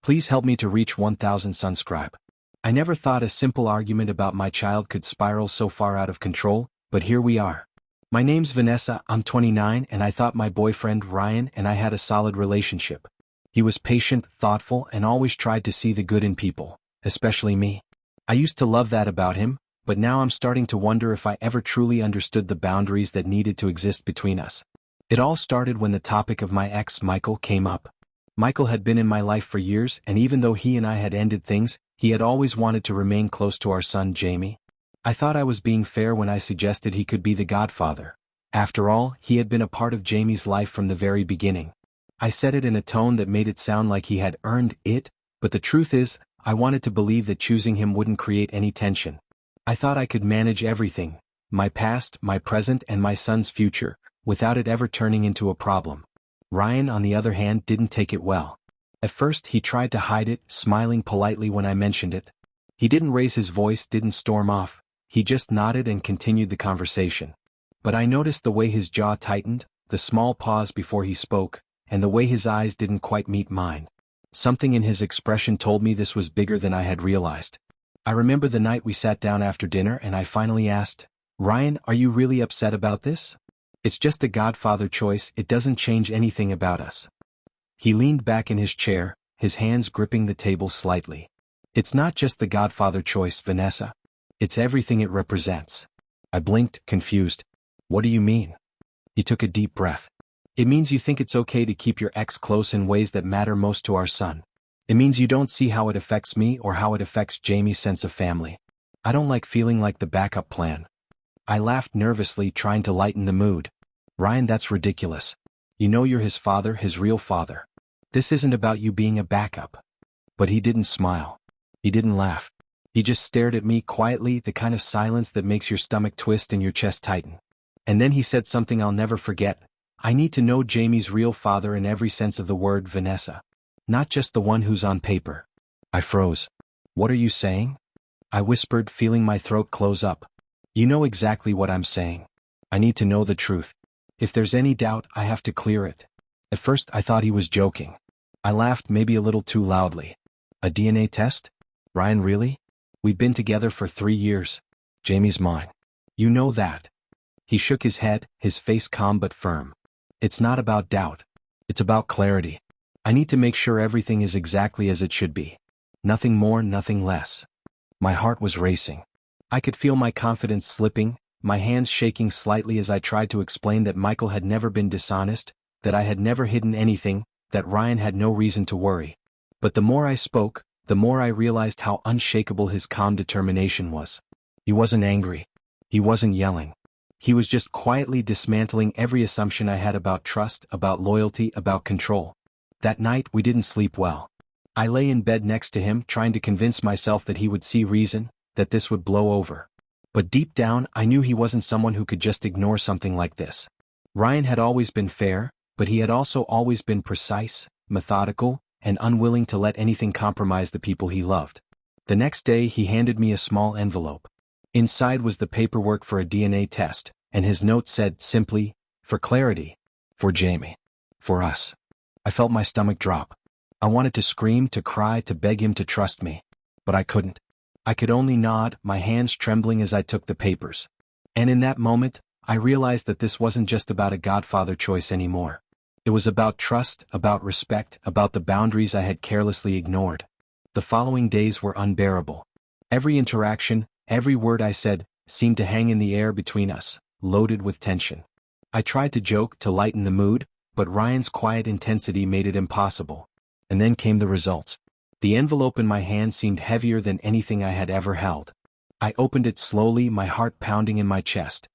Please help me to reach 1000 subscribe. I never thought a simple argument about my child could spiral so far out of control, but here we are. My name's Vanessa, I'm 29, and I thought my boyfriend Ryan and I had a solid relationship. He was patient, thoughtful, and always tried to see the good in people, especially me. I used to love that about him, but now I'm starting to wonder if I ever truly understood the boundaries that needed to exist between us. It all started when the topic of my ex Michael came up. Michael had been in my life for years, and even though he and I had ended things, he had always wanted to remain close to our son Jamie. I thought I was being fair when I suggested he could be the godfather. After all, he had been a part of Jamie's life from the very beginning. I said it in a tone that made it sound like he had earned it, but the truth is, I wanted to believe that choosing him wouldn't create any tension. I thought I could manage everything, my past, my present, and my son's future, without it ever turning into a problem. Ryan, on the other hand, didn't take it well. At first he tried to hide it, smiling politely when I mentioned it. He didn't raise his voice, didn't storm off, he just nodded and continued the conversation. But I noticed the way his jaw tightened, the small pause before he spoke, and the way his eyes didn't quite meet mine. Something in his expression told me this was bigger than I had realized. I remember the night we sat down after dinner and I finally asked, "Ryan, are you really upset about this? It's just a godfather choice, it doesn't change anything about us." He leaned back in his chair, his hands gripping the table slightly. "It's not just the godfather choice, Vanessa. It's everything it represents." I blinked, confused. "What do you mean?" He took a deep breath. "It means you think it's okay to keep your ex close in ways that matter most to our son. It means you don't see how it affects me or how it affects Jamie's sense of family. I don't like feeling like the backup plan." I laughed nervously, trying to lighten the mood. "Ryan, that's ridiculous. You know you're his father, his real father. This isn't about you being a backup." But he didn't smile. He didn't laugh. He just stared at me quietly, the kind of silence that makes your stomach twist and your chest tighten. And then he said something I'll never forget. "I need to know Jamie's real father in every sense of the word, Vanessa. Not just the one who's on paper." I froze. "What are you saying?" I whispered, feeling my throat close up. "You know exactly what I'm saying. I need to know the truth. If there's any doubt, I have to clear it." At first I thought he was joking. I laughed, maybe a little too loudly. "A DNA test? Ryan, really? We've been together for 3 years. Jamie's mine. You know that." He shook his head, his face calm but firm. "It's not about doubt. It's about clarity. I need to make sure everything is exactly as it should be. Nothing more, nothing less." My heart was racing. I could feel my confidence slipping, my hands shaking slightly as I tried to explain that Michael had never been dishonest, that I had never hidden anything, that Ryan had no reason to worry. But the more I spoke, the more I realized how unshakable his calm determination was. He wasn't angry. He wasn't yelling. He was just quietly dismantling every assumption I had about trust, about loyalty, about control. That night we didn't sleep well. I lay in bed next to him, trying to convince myself that he would see reason, that this would blow over. But deep down, I knew he wasn't someone who could just ignore something like this. Ryan had always been fair, but he had also always been precise, methodical, and unwilling to let anything compromise the people he loved. The next day he handed me a small envelope. Inside was the paperwork for a DNA test, and his note said simply, "For clarity. For Jamie. For us." I felt my stomach drop. I wanted to scream, to cry, to beg him to trust me. But I couldn't. I could only nod, my hands trembling as I took the papers. And in that moment, I realized that this wasn't just about a godfather choice anymore. It was about trust, about respect, about the boundaries I had carelessly ignored. The following days were unbearable. Every interaction, every word I said, seemed to hang in the air between us, loaded with tension. I tried to joke, to lighten the mood, but Ryan's quiet intensity made it impossible. And then came the results. The envelope in my hand seemed heavier than anything I had ever held. I opened it slowly, my heart pounding in my chest.